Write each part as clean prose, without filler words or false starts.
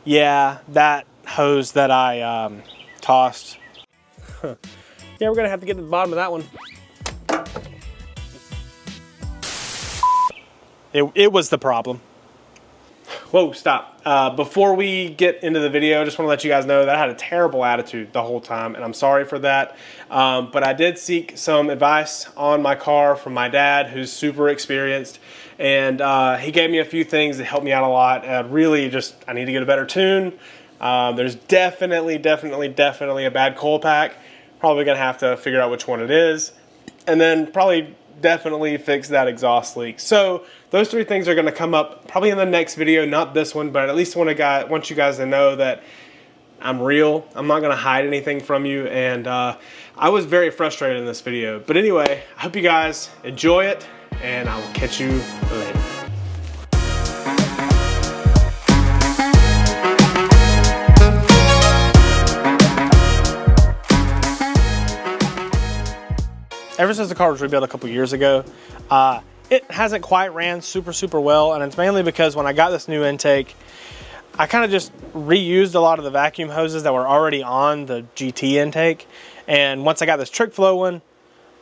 Yeah, that hose that I tossed. Yeah, we're gonna have to get to the bottom of that one. It was the problem. Whoa, stop. Before we get into the video, I just want to let you guys know that I had a terrible attitude the whole time, and I'm sorry for that. But I did seek some advice on my car from my dad, who's super experienced, and he gave me a few things that helped me out a lot. Really just, I need to get a better tune. There's definitely a bad coil pack. Probably gonna have to figure out which one it is. And then probably definitely fix that exhaust leak. So those three things are going to come up probably in the next video, not this one, but at least want you guys to know that I'm real. I'm not going to hide anything from you, and I was very frustrated in this video. But anyway, I hope you guys enjoy it, and I will catch you later. Ever since the car was rebuilt a couple years ago, it hasn't quite ran super well, and it's mainly because when I got this new intake, I kind of just reused a lot of the vacuum hoses that were already on the GT intake. And once I got this trick flow one,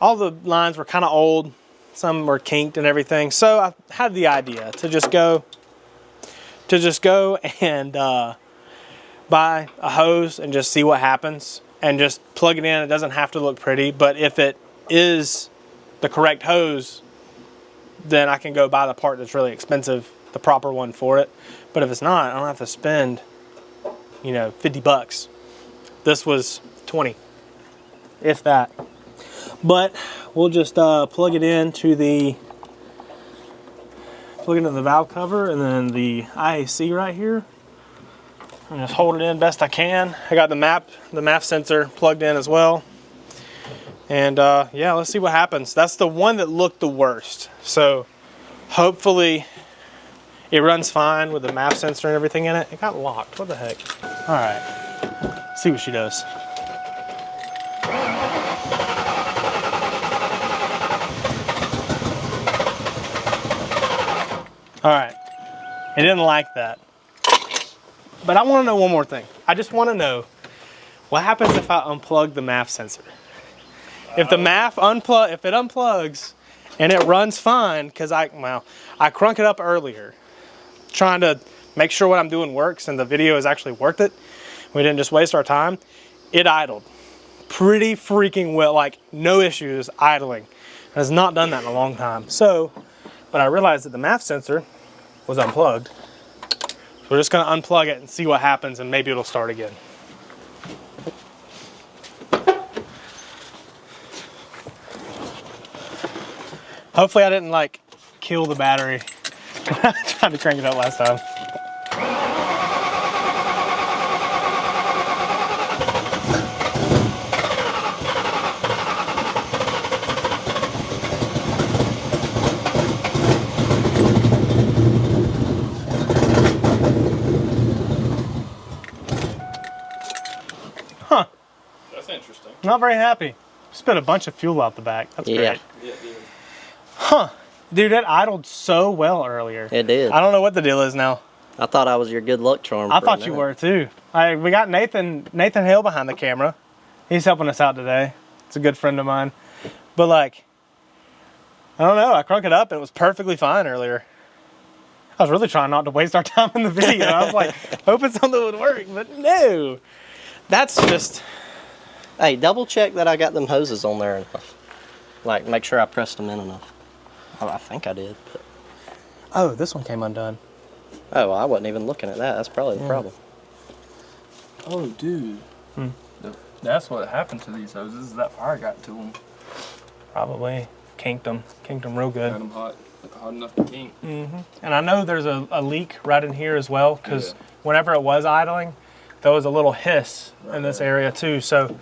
all the lines were kind of old, some were kinked and everything. So I had the idea to just go and buy a hose and just see what happens and just plug it in. It doesn't have to look pretty, but if it is the correct hose, then I can go buy the part that's really expensive, the proper one for it. But if it's not, I don't have to spend, you know, 50 bucks. This was 20, if that. But we'll just plug it into the valve cover and then the IAC right here. And just hold it in best I can. I got the MAF sensor plugged in as well. And yeah, let's see what happens. That's the one that looked the worst. So hopefully it runs fine with the MAF sensor and everything in it. It got locked, what the heck? All right, let's see what she does. All right, it didn't like that. But I wanna know one more thing. I just wanna know what happens if I unplug the MAF sensor? If the MAF if it unplugs and it runs fine, because I crunk it up earlier, trying to make sure what I'm doing works and the video is actually worth it. We didn't just waste our time. It idled pretty freaking well, like no issues idling. It has not done that in a long time. So, but I realized that the MAF sensor was unplugged. So we're just gonna unplug it and see what happens, and maybe it'll start again. Hopefully I didn't like kill the battery. Trying to crank it up last time. Huh. That's interesting. Not very happy. Spit a bunch of fuel out the back. That's great. Yeah. Huh. Dude, that idled so well earlier. It did. I don't know what the deal is now. I thought I was your good luck charm. I thought you were too. We got Nathan Hill behind the camera. He's helping us out today. It's a good friend of mine. But like, I don't know. I crunk it up and it was perfectly fine earlier. I was really trying not to waste our time in the video. I was like, hoping something would work, but no. That's just... Hey, double check that I got them hoses on there enough. Like, make sure I pressed them in enough. I think I did. But... Oh, this one came undone. Oh, well, I wasn't even looking at that. That's probably the problem. Oh, dude. That's what happened to these hoses. Is that fire got to them. Probably kinked them real good. Got them hot enough to kink. Mm-hmm. And I know there's a leak right in here as well, because whenever it was idling, there was a little hiss in this area too. So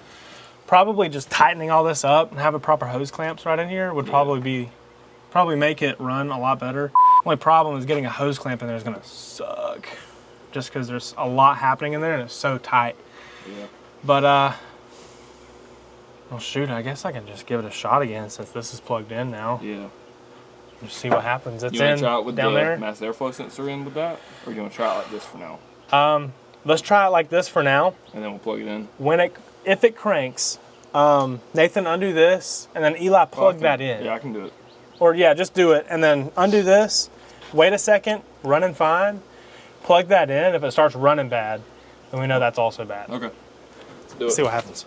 probably just tightening all this up and have a proper hose clamps right in here would probably make it run a lot better. Only problem is getting a hose clamp in there is gonna suck, just because there's a lot happening in there and it's so tight. Yeah. But well, shoot, I guess I can just give it a shot again since this is plugged in now. Yeah. Just see what happens. It's you want in to try it with down the there. mass airflow sensor in with that, or you want to try it like this for now? let's try it like this for now. And then we'll plug it in. If it cranks, Nathan, undo this, and then Eli plug that in. Yeah, I can do it. Or yeah, just do it, and then undo this. Wait a second, running fine. Plug that in. If it starts running bad, then we know that's also bad. Okay. Let's do it. See what happens.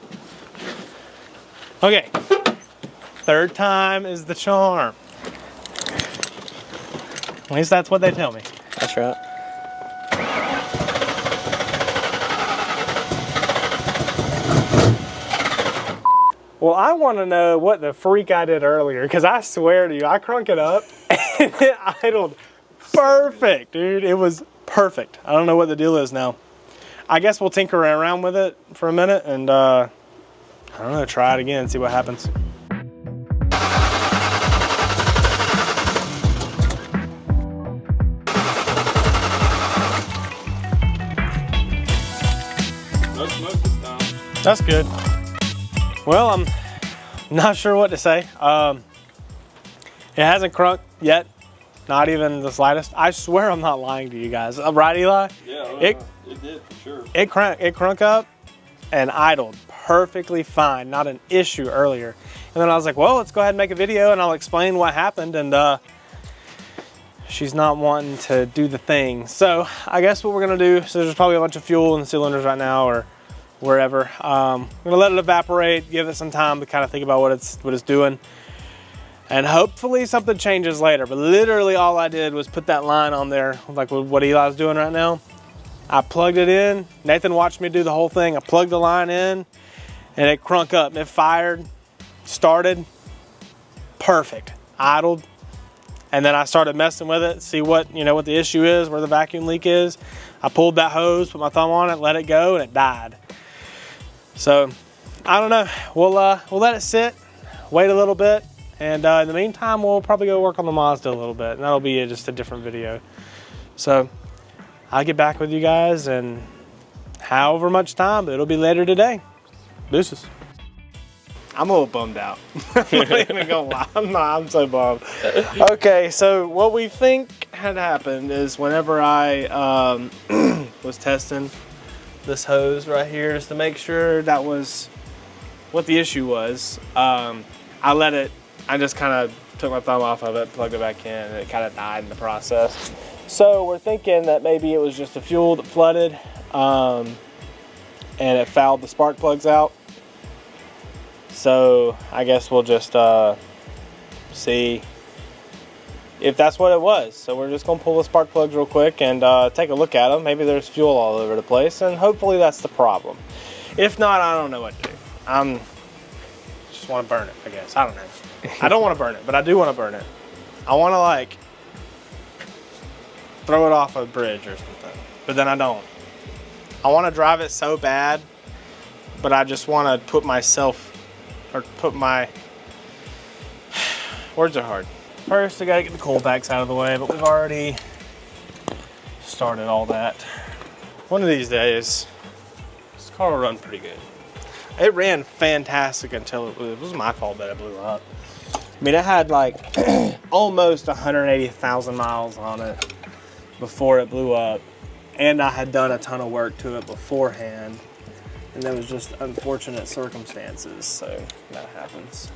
Okay. Third time is the charm. At least that's what they tell me. That's right. Well, I want to know what the freak I did earlier, because I swear to you, I crunk it up and it idled perfect, dude. It was perfect. I don't know what the deal is now. I guess we'll tinker around with it for a minute and, I don't know, try it again, see what happens. No smoke this time. That's good. Well, I'm not sure what to say. It hasn't crunked yet, not even the slightest. I swear I'm not lying to you guys. Right, Eli? Yeah, it did for sure. It crunk up and idled perfectly fine, not an issue earlier. And then I was like, well, let's go ahead and make a video and I'll explain what happened. And she's not wanting to do the thing. So I guess what we're gonna do, so there's probably a bunch of fuel in the cylinders right now or wherever. I'm gonna let it evaporate, give it some time to kind of think about what it's doing. And hopefully something changes later. But literally all I did was put that line on there, like what Eli's doing right now. I plugged it in. Nathan watched me do the whole thing. I plugged the line in and it crunk up. It fired, started, perfect, idled. And then I started messing with it, see what the issue is, where the vacuum leak is. I pulled that hose, put my thumb on it, let it go, and it died. So, I don't know. We'll let it sit, wait a little bit, and in the meantime, we'll probably go work on the Mazda a little bit, and that'll be just a different video. So, I'll get back with you guys in however much time, but it'll be later today. Deuces. I'm a little bummed out. I'm not even gonna lie. I'm so bummed. Okay, so what we think had happened is whenever I was testing this hose right here, just to make sure that was what the issue was, I just kind of took my thumb off of it, plugged it back in, and it kind of died in the process. So we're thinking that maybe it was just the fuel that flooded, and it fouled the spark plugs out. So I guess we'll just see if that's what it was. So we're just gonna pull the spark plugs real quick and take a look at them. Maybe there's fuel all over the place, and hopefully that's the problem. If not, I don't know what to do. Just want to burn it, I guess. I don't know. I don't want to burn it, but I do want to burn it. I want to like throw it off a bridge or something, but then I don't. I want to drive it so bad, but I just want to put my words are hard. First, I gotta get the cold packs out of the way, but we've already started all that. One of these days, this car will run pretty good. It ran fantastic until it was my fault that it blew up. I mean, it had like almost 180,000 miles on it before it blew up, and I had done a ton of work to it beforehand. And that was just unfortunate circumstances, so that happens.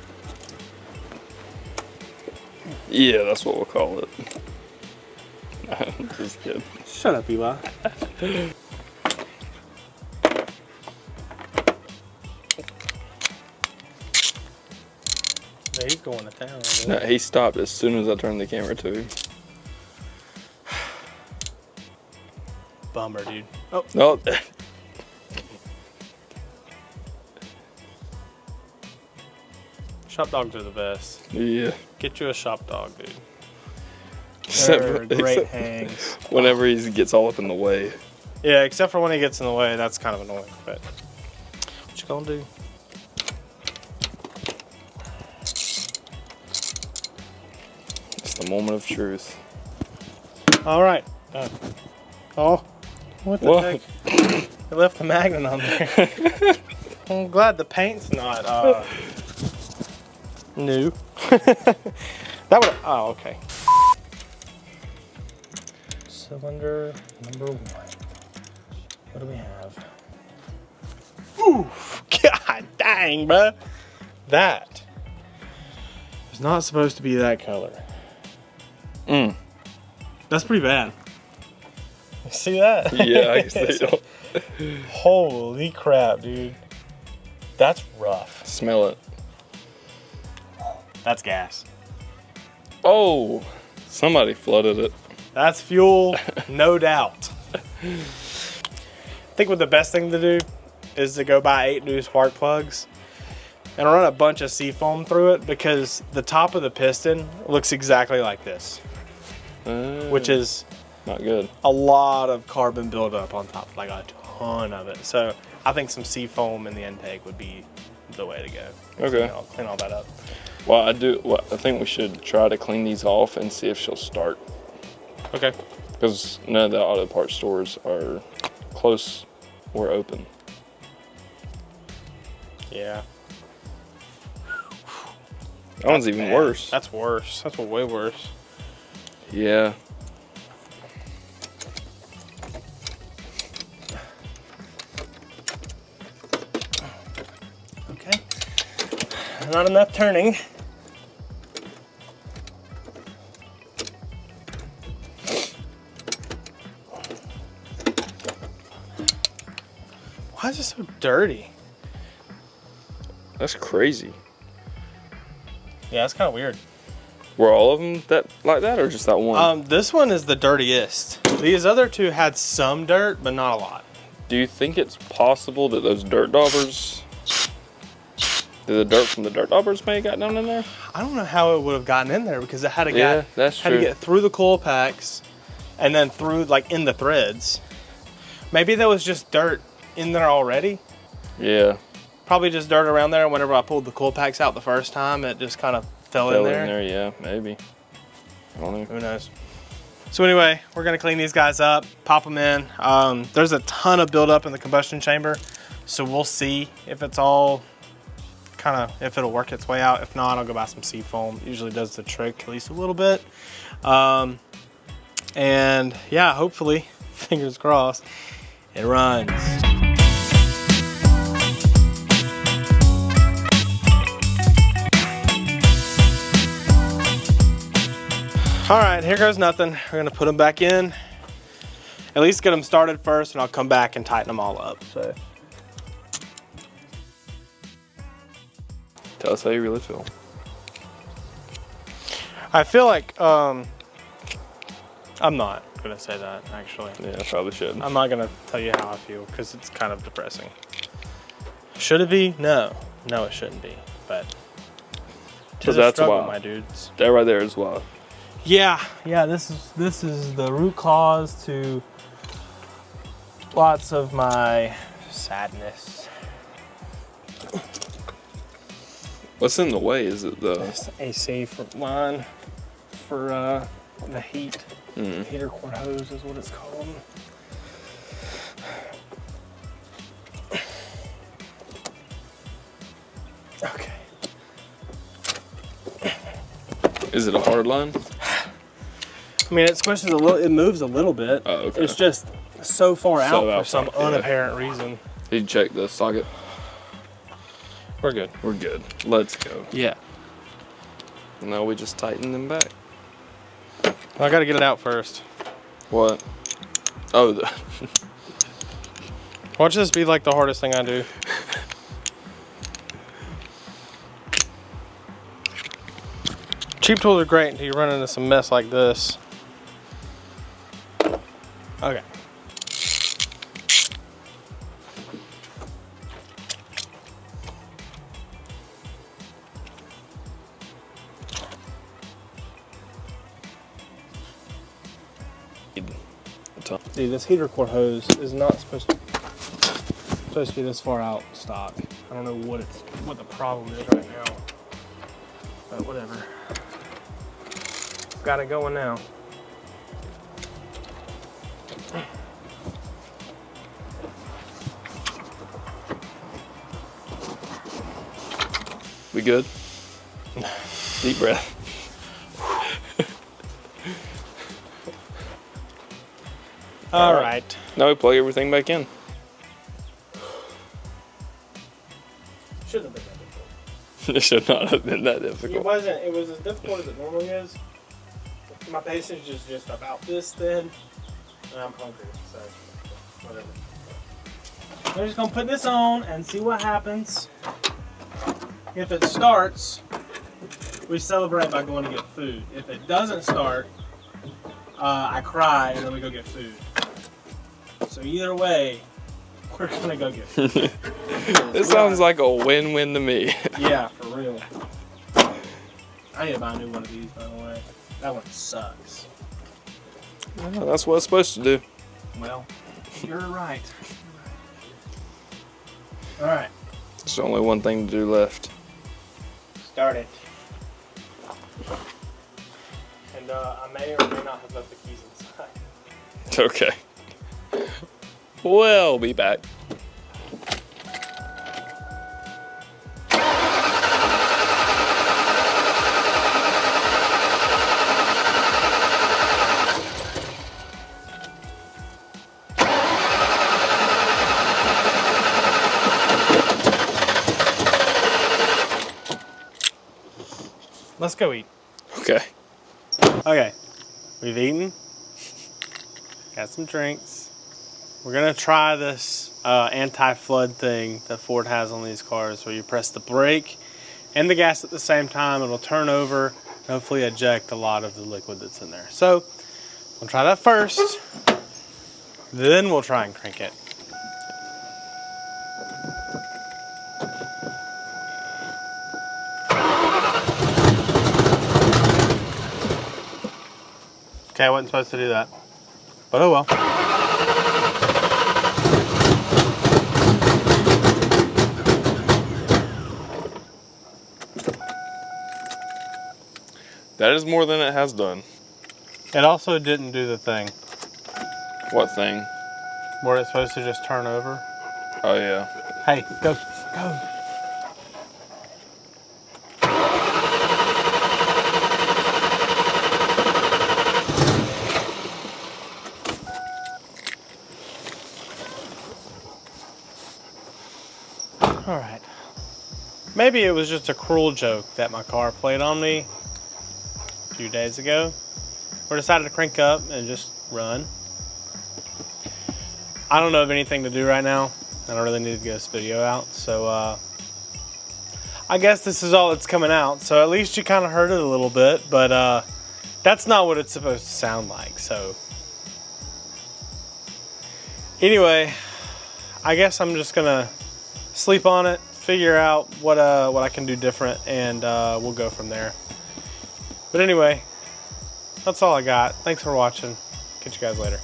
Yeah, that's what we'll call it. Just kidding. Shut up, Eli. Yeah, he's going to town. No, he stopped as soon as I turned the camera to him. Bummer, dude. Oh. No. Shop dogs are the best. Yeah. Get you a shop dog, dude. Except They're great hangs. Whenever he gets all up in the way. Yeah, except for when he gets in the way, that's kind of annoying. But what you gonna do? It's the moment of truth. All right. Done. Oh, what the heck? They left the magnet on there. I'm glad the paint's not new. That would. Oh, okay. Cylinder number 1. What do we have? Ooh, god dang, bruh. That is not supposed to be that color. That's pretty bad. You see that? Yeah, I can see it. Holy crap, dude. That's rough. Smell it. That's gas. Oh, somebody flooded it. That's fuel, no doubt. I think what the best thing to do is to go buy 8 new spark plugs and run a bunch of seafoam through it, because the top of the piston looks exactly like this, which is not good. a lot of carbon buildup on top, like a ton of it. So I think some seafoam in the intake would be the way to go. Okay. So, clean all that up. Well, I think we should try to clean these off and see if she'll start. Okay. Because none of the auto parts stores are close or open. Yeah. That one's even bad. worse. That's worse. That's way worse. Yeah. Okay. Not enough turning. Why is it so dirty? That's crazy. Yeah, it's kind of weird. Were all of them like that, or just that one? This one is the dirtiest. These other two had some dirt, but not a lot. Do you think it's possible that those dirt daubers, did the dirt from the dirt daubers may have got down in there? I don't know how it would have gotten in there, because it had to that's had true. to get through the coil packs and then through, like, in the threads. Maybe there was just dirt in there already. Yeah. Probably just dirt around there. Whenever I pulled the coil packs out the first time, it just kind of fell in there. Yeah, maybe. I don't know. Who knows? So anyway, we're gonna clean these guys up, pop them in. There's a ton of buildup in the combustion chamber, so we'll see if it's all if it'll work its way out. If not, I'll go buy some seafoam. Usually does the trick, at least a little bit. And yeah, hopefully, fingers crossed, it runs. All right, here goes nothing. We're gonna put them back in. At least get them started first, and I'll come back and tighten them all up. So, Tell us how you really feel. I feel like I'm not gonna say that actually. Yeah, I probably should. I'm not gonna tell you how I feel, because it's kind of depressing. Should it be? No, it shouldn't be. But So that's struggle, why. my dudes. That right there is why. Yeah. This is the root cause to lots of my sadness. What's in the way? Is it the It's AC for mine for the heat. Heater cord hose is what it's called. Okay. Is it a hard line? I mean, it squishes a little. It moves a little bit. Oh, okay. It's just so far out for outside, some yeah. unapparent reason. Did you check the socket? We're good. We're good. Let's go. Yeah. Now we just tighten them back. Well, I got to get it out first. What? Oh, Watch this be like the hardest thing I do. Cheap tools are great until you run into some mess like this. Okay. See, this heater cord hose is not supposed to be this far out stock. I don't know what the problem is right now, but whatever. Got it going now. we good? Deep breath. All right. Now we plug everything back in. Shouldn't have been that difficult. It should not have been that It difficult. wasn't. It was as difficult as it normally is. My patience is just about this thin, and I'm hungry, so whatever. We're just gonna put this on and see what happens. If it starts, we celebrate by going to get food. If it doesn't start, I cry and then we go get food. So either way, we're gonna go get food. This sounds like a win-win to me. Yeah, for real. I need to buy a new one of these, by the way. That one sucks. Yeah, that's what it's supposed to do. Well, you're right. All right. There's only one thing to do left. Start it. And I may or may not have left the keys inside. Okay. We'll be back. Let's go eat. Okay. Okay. We've eaten. Got some drinks. We're gonna try this anti-flood thing that Ford has on these cars, where you press the brake and the gas at the same time. It'll turn over and hopefully eject a lot of the liquid that's in there. So we'll try that first. Then we'll try and crank it. Okay, I wasn't supposed to do that, but oh well. That is more than it has done. It also didn't do the thing What thing? where it's supposed to just turn over. Oh, yeah. Hey, go, go. All right. Maybe it was just a cruel joke that my car played on me a few days ago. We decided to crank up and just run. I don't know of anything to do right now. I don't really need to get this video out. So I guess this is all that's coming out. So at least you kind of heard it a little bit. But that's not what it's supposed to sound like. So anyway, I guess I'm just going to sleep on it, figure out what I can do different, and we'll go from there. But anyway, that's all I got. Thanks for watching. Catch you guys later.